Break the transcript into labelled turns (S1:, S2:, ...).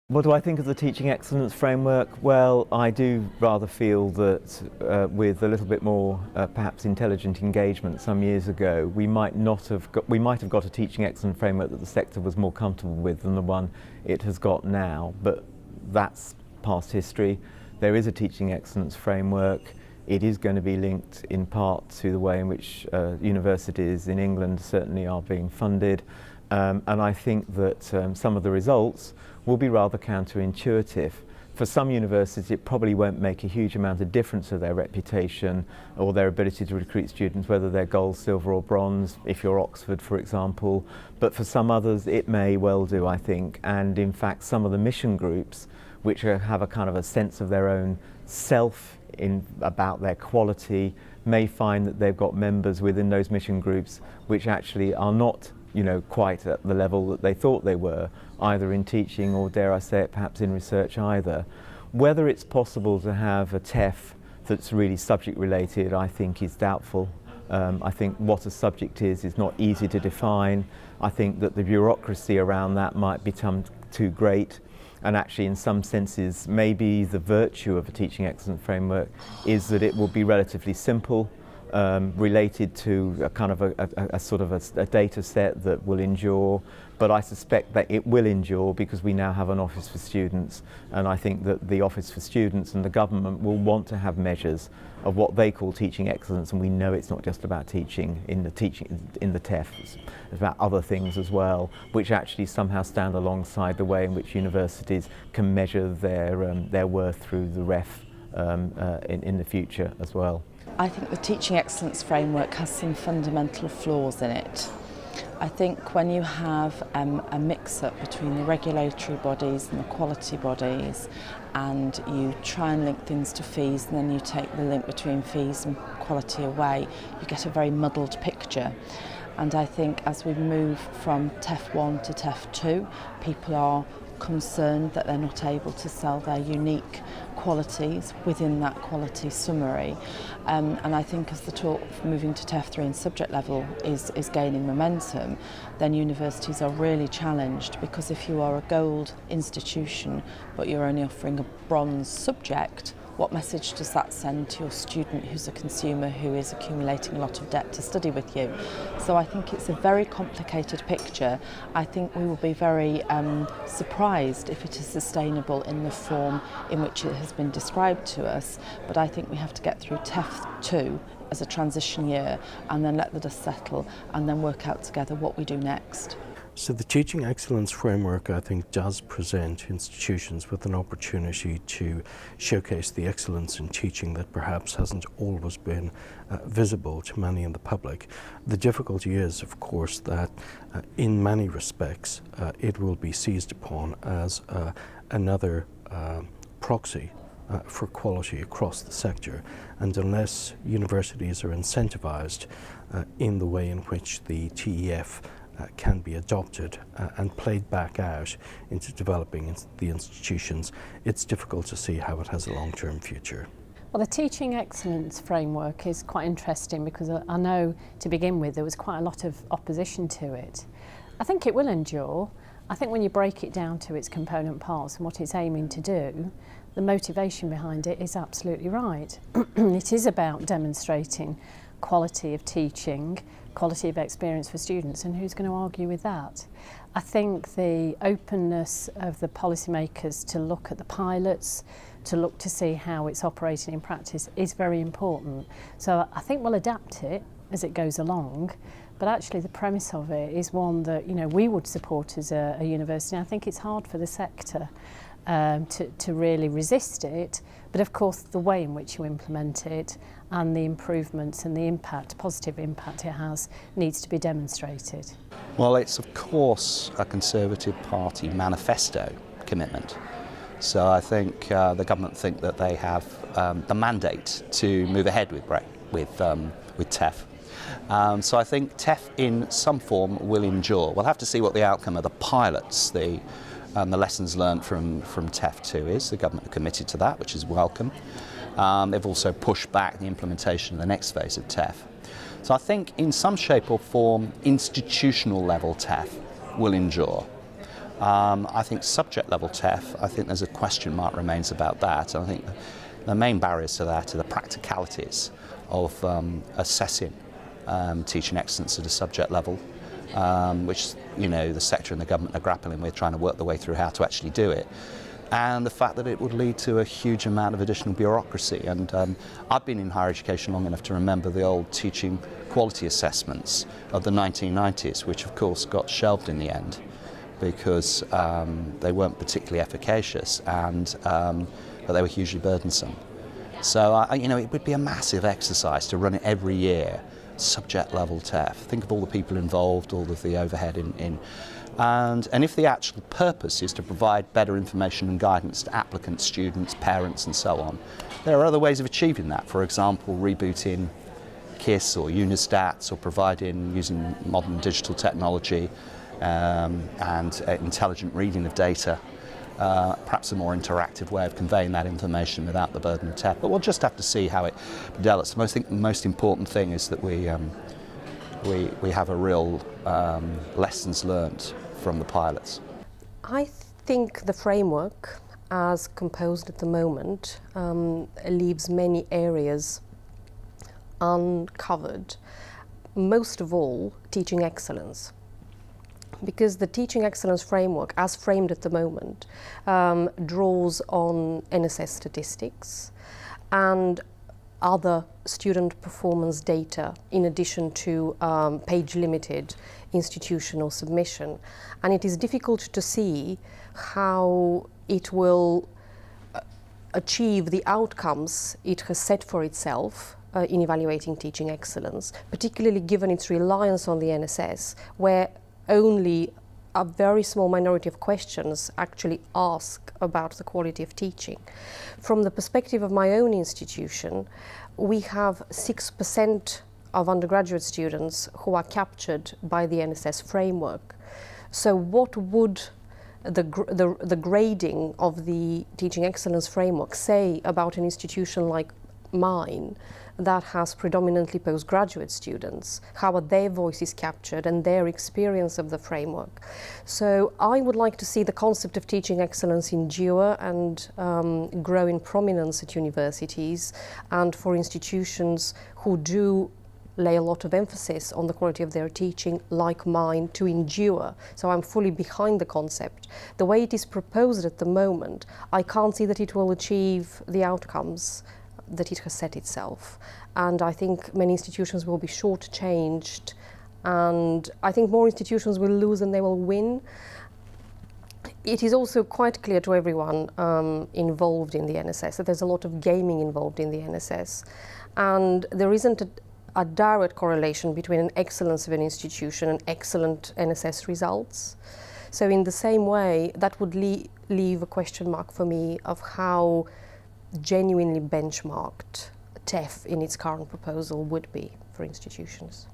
S1: What do I think of the teaching excellence framework? Well, I do rather feel that with a little bit more perhaps intelligent engagement some years ago, we might have got a teaching excellence framework that the sector was more comfortable with than the one it has got now. But that's past history. There is a teaching excellence framework. It is going to be linked in part to the way in which universities in England certainly are being funded. And I think that some of the results will be rather counterintuitive. For some universities, it probably won't make a huge amount of difference to their reputation or their ability to recruit students, whether they're gold, silver or bronze, if you're Oxford, for example. But for some others, it may well do, I think. And in fact, some of the mission groups, which have a kind of a sense of their own self about their quality, may find that they've got members within those mission groups which actually are not quite at the level that they thought they were, either in teaching or, dare I say it, perhaps in research either. Whether it's possible to have a TEF that's really subject related, I think is doubtful. I think what a subject is not easy to define. I think that the bureaucracy around that might become too great. And actually, in some senses, maybe the virtue of a teaching excellence framework is that it will be relatively simple, related to a kind of a sort of a data set that will endure. But I suspect that it will endure because we now have an Office for Students, and I think that the Office for Students and the government will want to have measures of what they call teaching excellence, and we know it's not just about teaching in the TEF, it's about other things as well, which actually somehow stand alongside the way in which universities can measure their worth through the REF in the future as well.
S2: I think the teaching excellence framework has some fundamental flaws in it. I think when you have a mix-up between the regulatory bodies and the quality bodies, and you try and link things to fees, and then you take the link between fees and quality away, you get a very muddled picture. And I think as we move from TEF 1 to TEF 2, people are concerned that they're not able to sell their unique qualities within that quality summary. And I think as the talk moving to TEF 3 and subject level is gaining momentum, then universities are really challenged, because if you are a gold institution but you're only offering a bronze subject, what message does that send to your student who's a consumer who is accumulating a lot of debt to study with you? So I think it's a very complicated picture. I think we will be very surprised if it is sustainable in the form in which it has been described to us. But I think we have to get through TEF 2 as a transition year, and then let the dust settle, and then work out together what we do next.
S3: So the Teaching Excellence Framework, I think, does present institutions with an opportunity to showcase the excellence in teaching that perhaps hasn't always been visible to many in the public. The difficulty is, of course, that in many respects it will be seized upon as another proxy for quality across the sector, and unless universities are incentivized in the way in which the TEF can be adopted and played back out into developing the institutions, it's difficult to see how it has a long-term future.
S4: Well, the Teaching Excellence Framework is quite interesting, because I know to begin with there was quite a lot of opposition to it. I think it will endure. I think when you break it down to its component parts and what it's aiming to do, the motivation behind it is absolutely right. It is about demonstrating quality of teaching, quality of experience for students, and who's going to argue with that? I think the openness of the policymakers to look at the pilots, to look to see how it's operating in practice, is very important. So I think we'll adapt it as it goes along, but actually the premise of it is one that we would support as a university. And I think it's hard for the sector to really resist it, but of course the way in which you implement it and the improvements and the impact, positive impact it has, needs to be demonstrated.
S5: Well, it's of course a Conservative Party manifesto commitment. So I think the government think that they have the mandate to move ahead with TEF. So I think TEF in some form will endure. We'll have to see what the outcome of the pilots, the lessons learned from TEF 2 is. The government are committed to that, which is welcome. They've also pushed back the implementation of the next phase of TEF. So I think in some shape or form, institutional level TEF will endure. I think subject level TEF, I think there's a question mark remains about that. I think the main barriers to that are the practicalities of assessing teaching excellence at a subject level, which the sector and the government are grappling with, trying to work their way through how to actually do it. And the fact that it would lead to a huge amount of additional bureaucracy. And I've been in higher education long enough to remember the old teaching quality assessments of the 1990s, which of course got shelved in the end because they weren't particularly efficacious, and but they were hugely burdensome. So it would be a massive exercise to run it every year, subject level TEF. Think of all the people involved, all of the overhead and if the actual purpose is to provide better information and guidance to applicants, students, parents and so on, there are other ways of achieving that. For example, rebooting KISS or Unistats, or using modern digital technology and intelligent reading of data, perhaps a more interactive way of conveying that information without the burden of TEF. But we'll just have to see how it develops. I think the most important thing is that we have a real lessons learned from the pilots.
S6: I think the framework, as composed at the moment, leaves many areas uncovered. Most of all, teaching excellence. Because the teaching excellence framework, as framed at the moment, draws on NSS statistics and other student performance data in addition to page-limited institutional submission. And it is difficult to see how it will achieve the outcomes it has set for itself in evaluating teaching excellence, particularly given its reliance on the NSS, where only a very small minority of questions actually ask about the quality of teaching. From the perspective of my own institution, we have 6% of undergraduate students who are captured by the NSS framework. So what would the grading of the teaching excellence framework say about an institution like mine that has predominantly postgraduate students? How are their voices captured and their experience of the framework? So I would like to see the concept of teaching excellence endure and grow in prominence at universities and for institutions who do lay a lot of emphasis on the quality of their teaching, like mine, to endure. So I'm fully behind the concept. The way it is proposed at the moment, I can't see that it will achieve the outcomes that it has set itself. And I think many institutions will be shortchanged, and I think more institutions will lose than they will win. It is also quite clear to everyone involved in the NSS that there's a lot of gaming involved in the NSS, and there isn't a direct correlation between an excellence of an institution and excellent NSS results. So in the same way, that would leave a question mark for me of how genuinely benchmarked TEF in its current proposal would be for institutions.